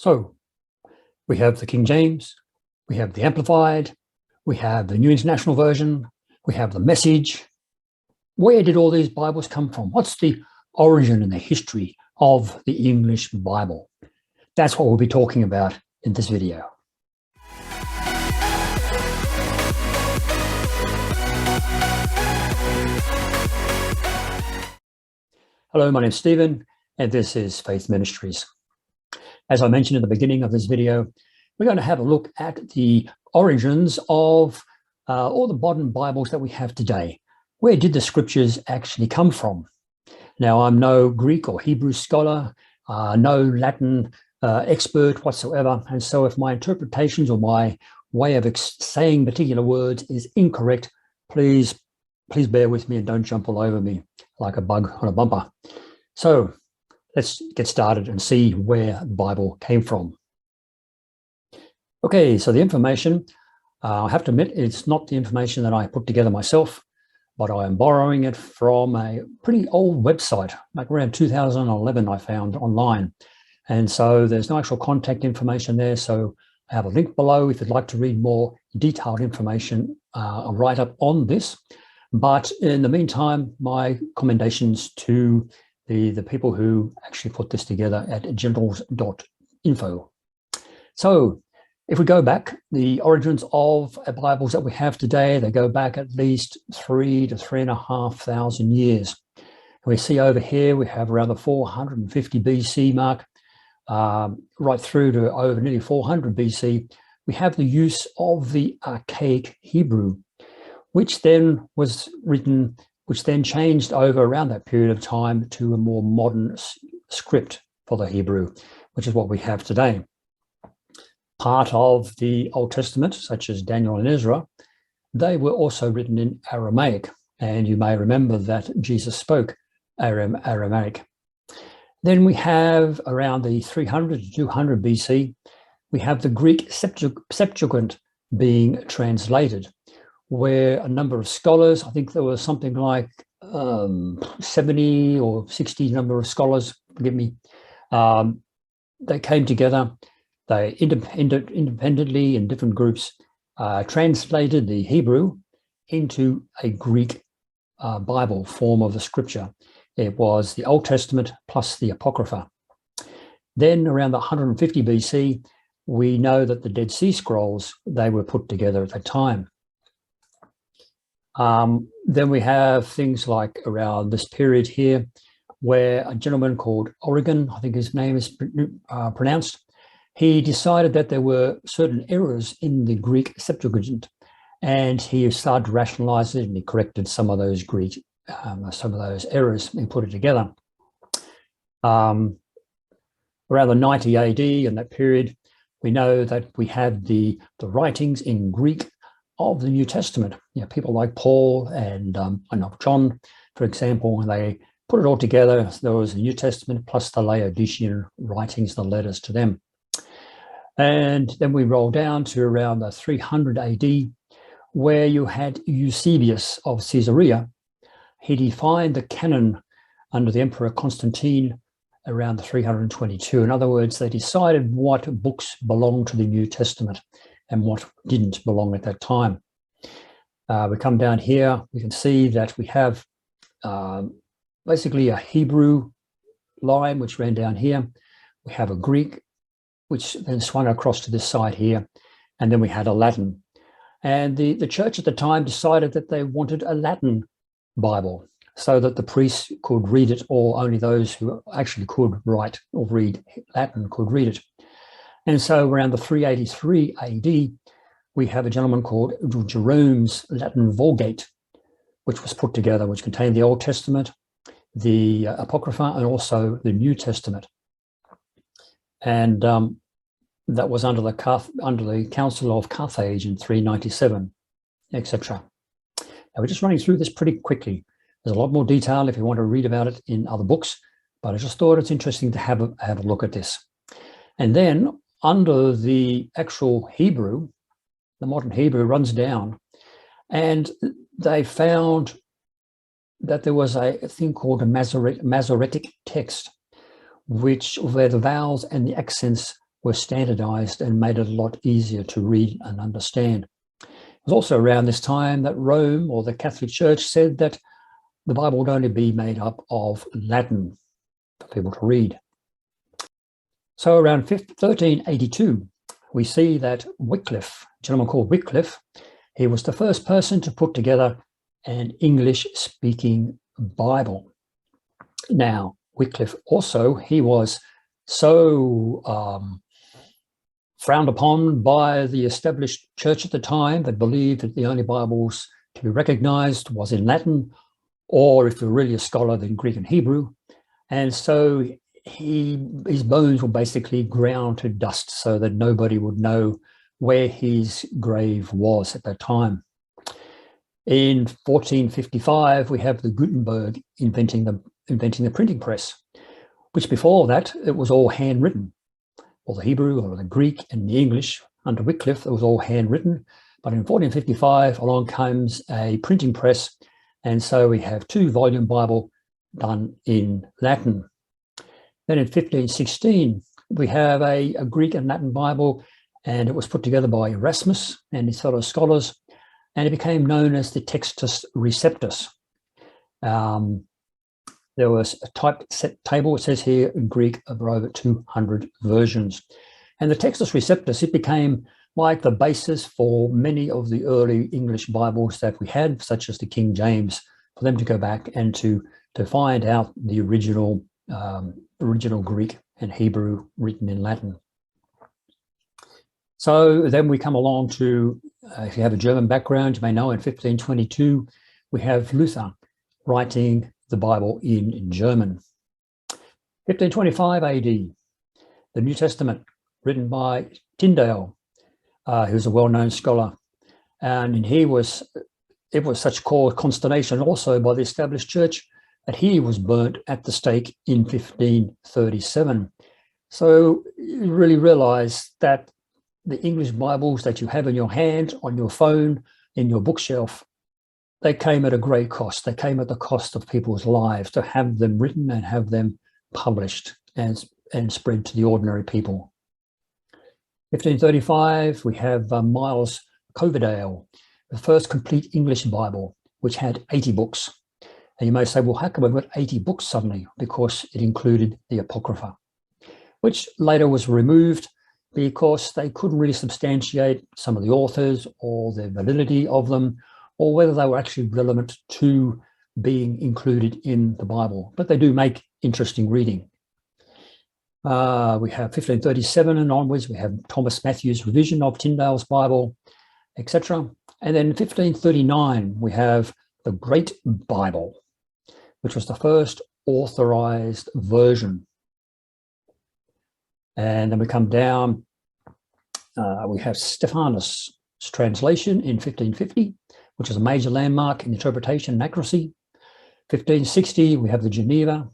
So we have the King James, we have the Amplified, we have the New International Version, we have the Message. Where did all these Bibles come from? What's the origin and the history of the English Bible? That's what we'll be talking about in this video. Hello, my name's Stephen, and this is Faith Ministries. As I mentioned in the beginning of this video, we're going to have a look at the origins of all the modern Bibles that we have today. Where did the scriptures actually come from? Now, I'm no Greek or Hebrew scholar, no Latin expert whatsoever, and so if my interpretations or my way of saying particular words is incorrect, please bear with me and don't jump all over me like a bug on a bumper. So let's get started and see where the Bible came from. Okay, so the information, I have to admit, it's not the information that I put together myself, but I am borrowing it from a pretty old website, like around 2011 I found online. And so there's no actual contact information there. So I have a link below if you'd like to read more detailed information, a write-up on this. But in the meantime, my commendations to the people who actually put this together at generals.info. So if we go back, the origins of Bibles that we have today, they go back at least 3,000 to 3,500 years. We see over here, we have around the 450 BC mark, right through to over nearly 400 BC. We have the use of the archaic Hebrew, which then was written, which then changed over around that period of time to a more modern script for the Hebrew, which is what we have today. Part of the Old Testament, such as Daniel and Ezra, they were also written in Aramaic, and you may remember that Jesus spoke Aramaic. Then we have around the 300 to 200 BC, we have the Greek Septuagint being translated, where a number of scholars, I think there was something like 70 or 60 number of scholars, forgive me, they came together, they independently in different groups translated the Hebrew into a Greek Bible form of the scripture. It was the Old Testament plus the Apocrypha. Then around the 150 BC, we know that the Dead Sea Scrolls, they were put together at that time. Then we have things like around this period here, where a gentleman called Origen, I think his name is pronounced, he decided that there were certain errors in the Greek Septuagint, and he started to rationalize it, and he corrected some of those some of those errors and put it together. Around the 90 AD in that period, we know that we had the writings in Greek of the New Testament. You know, people like Paul and I know John, for example, and they put it all together. There was the New Testament plus the Laodicean writings, the letters to them. And then we roll down to around the 300 AD, where you had Eusebius of Caesarea. He defined the canon under the Emperor Constantine around the 322. In other words, they decided what books belonged to the New Testament and what didn't belong at that time. We come down here, we can see that we have basically a Hebrew line which ran down here. We have a Greek, which then swung across to this side here, and then we had a Latin. And the church at the time decided that they wanted a Latin Bible so that the priests could read it, or only those who actually could write or read Latin could read it. And so around the 383 AD, we have a gentleman called Jerome's Latin Vulgate, which was put together, which contained the Old Testament, the Apocrypha, and also the New Testament. And that was under the Council of Carthage in 397, etc. Now we're just running through this pretty quickly. There's a lot more detail if you want to read about it in other books, but I just thought it's interesting to have a look at this. And then under the actual Hebrew, the modern Hebrew runs down, and they found that there was a thing called a Masoretic text, where the vowels and the accents were standardized and made it a lot easier to read and understand. It was also around this time that Rome, or the Catholic Church, said that the Bible would only be made up of Latin for people to read. So around 1382, we see that Wickliffe, a gentleman called Wickliffe, he was the first person to put together an English-speaking Bible. Now, Wickliffe also, he was so frowned upon by the established church at the time that believed that the only Bibles to be recognized was in Latin, or if you're really a scholar, then Greek and Hebrew. And so his bones were basically ground to dust so that nobody would know where his grave was at that time. In 1455, we have the Gutenberg inventing the printing press, which before that, it was all handwritten. Or the Hebrew or the Greek and the English under Wickliffe, it was all handwritten. But in 1455, along comes a printing press. And so we have 2-volume Bible done in Latin. Then in 1516, we have a Greek and Latin Bible, and it was put together by Erasmus and his fellow scholars, and it became known as the Textus Receptus. There was a typeset table, it says here in Greek, of over 200 versions. And the Textus Receptus, it became like the basis for many of the early English Bibles that we had, such as the King James, for them to go back and to find out the original Greek and Hebrew written in Latin. So then we come along to, if you have a German background, you may know in 1522, we have Luther writing the Bible in German. 1525 AD, the New Testament, written by Tyndale, who's a well-known scholar. And it was such called consternation also by the established church that he was burnt at the stake in 1537. So you really realize that the English Bibles that you have in your hand, on your phone, in your bookshelf, they came at a great cost. They came at the cost of people's lives to have them written and have them published and spread to the ordinary people. 1535, we have Miles Coverdale, the first complete English Bible, which had 80 books. And you may say, well, how come we've got 80 books suddenly? Because it included the Apocrypha, which later was removed because they couldn't really substantiate some of the authors or the validity of them, or whether they were actually relevant to being included in the Bible. But they do make interesting reading. We have 1537 and onwards, we have Thomas Matthew's revision of Tyndale's Bible, etc. And then in 1539, we have the Great Bible, which was the first authorized version. And then we come down, we have Stephanus' translation in 1550, which is a major landmark in interpretation and accuracy. 1560, we have the Geneva.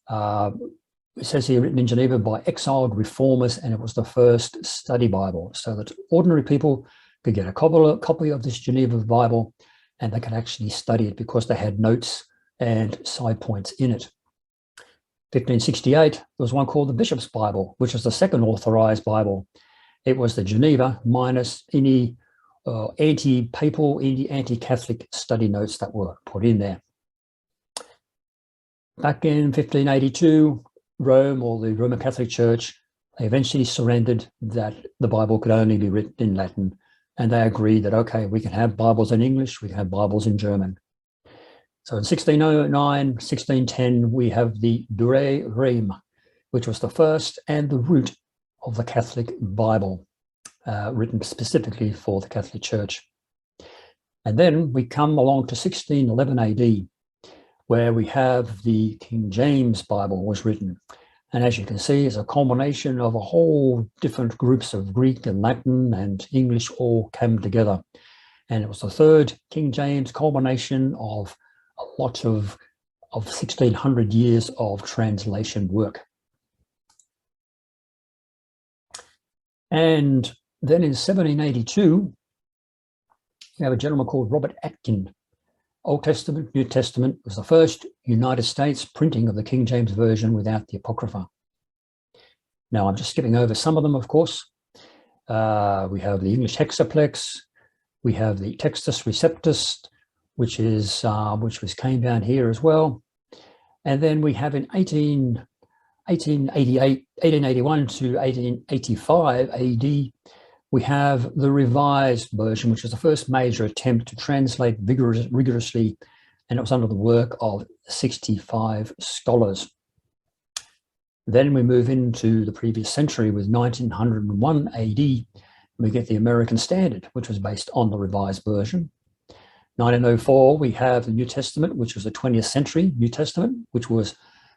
It says here, written in Geneva by exiled reformers, and it was the first study Bible, so that ordinary people could get a copy of this Geneva Bible, and they could actually study it because they had notes and side points in it. 1568, there was one called the Bishop's Bible, which was the second authorized Bible. It was the Geneva minus any anti-papal, anti-Catholic study notes that were put in there. Back in 1582, Rome, or the Roman Catholic Church, they eventually surrendered that the Bible could only be written in Latin, and they agreed that, okay, we can have Bibles in English, we can have Bibles in German. So in 1609, 1610, we have the Douay Rheims, which was the first and the root of the Catholic Bible, written specifically for the Catholic Church. And then we come along to 1611 AD, where we have the King James Bible was written. And as you can see, it's a combination of a whole different groups of Greek and Latin and English all came together. And it was the third King James culmination of a lot of 1600 years of translation work. And then in 1782, you have a gentleman called Robert Atkin. Old Testament, New Testament was the first United States printing of the King James Version without the Apocrypha. Now, I'm just skipping over some of them, of course. We have the English hexaplex. We have the Textus Receptus, which came down here as well. And then we have in 1881 to 1885 AD, we have the Revised Version, which was the first major attempt to translate rigorously, and it was under the work of 65 scholars. Then we move into the previous century with 1901 AD. We get the American Standard, which was based on the Revised Version. 1904, we have the New Testament, which was the 20th century New Testament, which was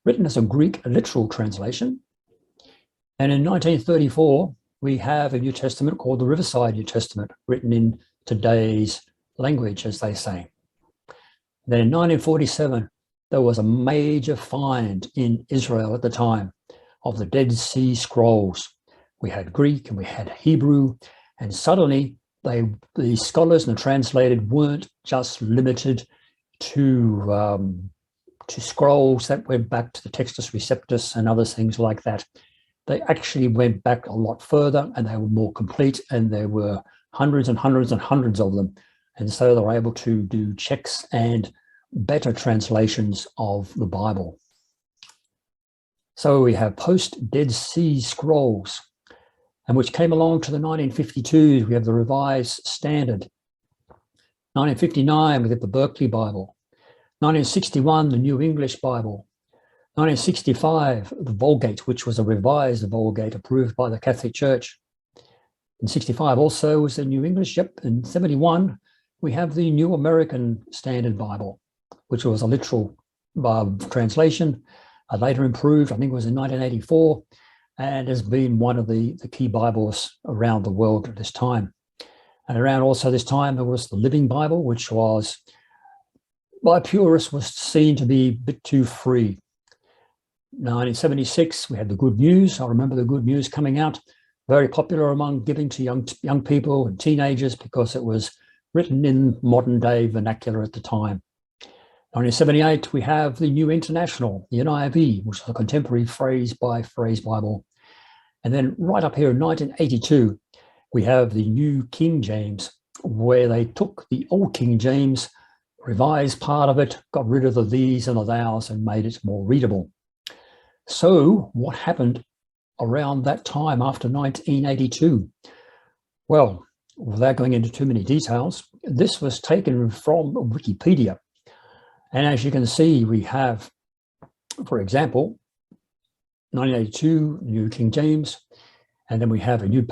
written as a Greek literal translation. And in 1934, we have a New Testament called the Riverside New Testament, written in today's language, as they say. Then in 1947, there was a major find in Israel at the time of the Dead Sea Scrolls. We had Greek and we had Hebrew, and suddenly the scholars and the translators weren't just limited to scrolls that went back to the Textus Receptus and other things like that. They actually went back a lot further, and they were more complete, and there were hundreds and hundreds and hundreds of them. And so they were able to do checks and better translations of the Bible. So we have post-Dead Sea Scrolls, and which came along to the 1952s. We have the Revised Standard. 1959, we get the Berkeley Bible. 1961, the New English Bible. 1965, the Vulgate, which was a revised Vulgate approved by the Catholic Church. In 65 also was the New English, yep. In 71, we have the New American Standard Bible, which was a literal translation, later improved, I think it was in 1984, and has been one of the key Bibles around the world at this time. And around also this time, there was the Living Bible, which was, by purists, was seen to be a bit too free. 1976, we had the Good News. I remember the Good News coming out, very popular among giving to young people and teenagers because it was written in modern day vernacular at the time. 1978, we have the New International, the NIV, which is a contemporary phrase-by-phrase Bible. And then right up here in 1982, we have the New King James, where they took the old King James, revised part of it, got rid of the these and the thous, and made it more readable. So what happened around that time after 1982? Well, without going into too many details, this was taken from Wikipedia. And as you can see, we have, for example, 1982, New King James, and then we have a New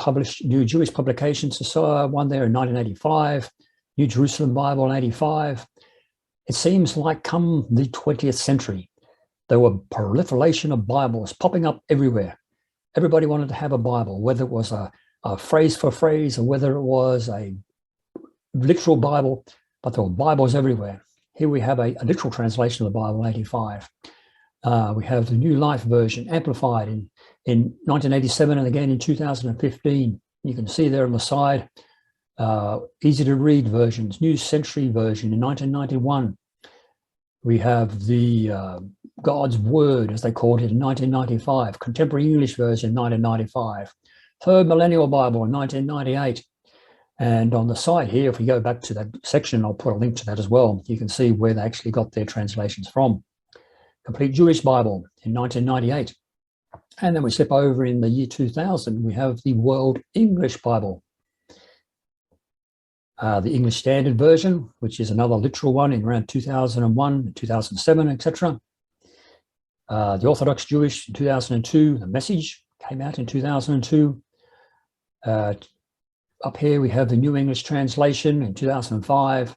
Jewish Publication Society one there in 1985, New Jerusalem Bible in 85. It seems like come the 20th century, there were proliferation of Bibles popping up everywhere. Everybody wanted to have a Bible, whether it was a phrase for phrase or whether it was a literal Bible, but there were Bibles everywhere. Here we have a literal translation of the Bible, 85. We have the New Life Version, amplified in 1987 and again in 2015. You can see there on the side, easy to read versions, New Century Version in 1991. We have the God's Word, as they called it, in 1995, Contemporary English Version in 1995, Third Millennial Bible in 1998. And on the side here, if we go back to that section, I'll put a link to that as well. You can see where they actually got their translations from. Complete Jewish Bible in 1998. And then we slip over in the year 2000, we have the World English Bible. The English Standard Version, which is another literal one in around 2001, 2007, etc. The Orthodox Jewish in 2002, the Message came out in 2002. Up here we have the New English Translation in 2005,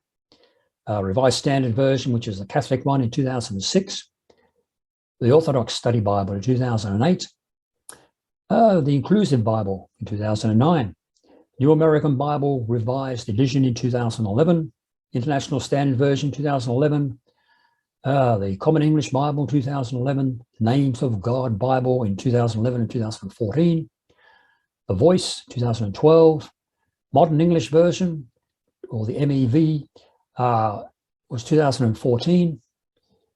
Revised Standard Version, which is the Catholic one, in 2006, the Orthodox Study Bible in 2008, the Inclusive Bible in 2009, New American Bible Revised Edition in 2011, International Standard Version 2011, the Common English Bible 2011, Names of God Bible in 2011 and 2014, The Voice 2012, Modern English Version, or the MEV, was 2014.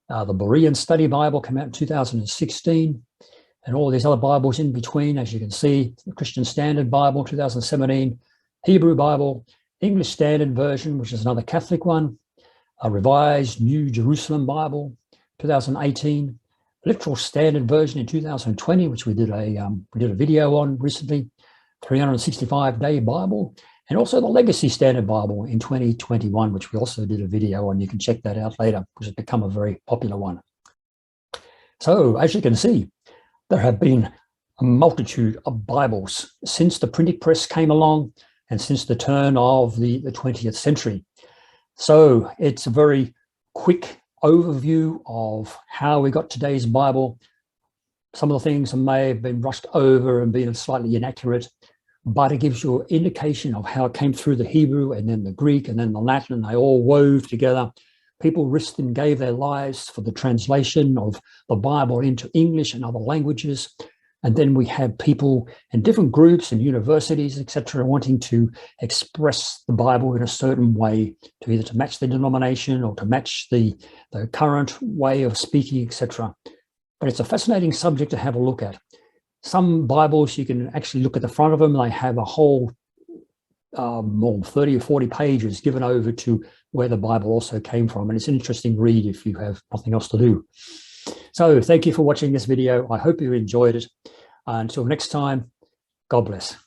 The Berean Study Bible came out in 2016. and all these other Bibles in between, as you can see, the Christian Standard Bible, 2017, Hebrew Bible, English Standard Version, which is another Catholic one, a Revised New Jerusalem Bible, 2018, Literal Standard Version in 2020, which we did a video on recently, 365-day Bible, and also the Legacy Standard Bible in 2021, which we also did a video on. You can check that out later, which has become a very popular one. So, as you can see, there have been a multitude of Bibles since the printing press came along and since the turn of the 20th century. So it's a very quick overview of how we got today's Bible. Some of the things may have been rushed over and been slightly inaccurate, but it gives you an indication of how it came through the Hebrew and then the Greek and then the Latin, and they all wove together. People risked and gave their lives for the translation of the Bible into English and other languages. And then we have people in different groups and universities, etc., wanting to express the Bible in a certain way, to either to match the denomination or to match the current way of speaking, etc. But it's a fascinating subject to have a look at. Some Bibles, you can actually look at the front of them. They have a whole 30 or 40 pages given over to where the Bible also came from. And it's an interesting read if you have nothing else to do. So thank you for watching this video. I hope you enjoyed it. Until next time, God bless.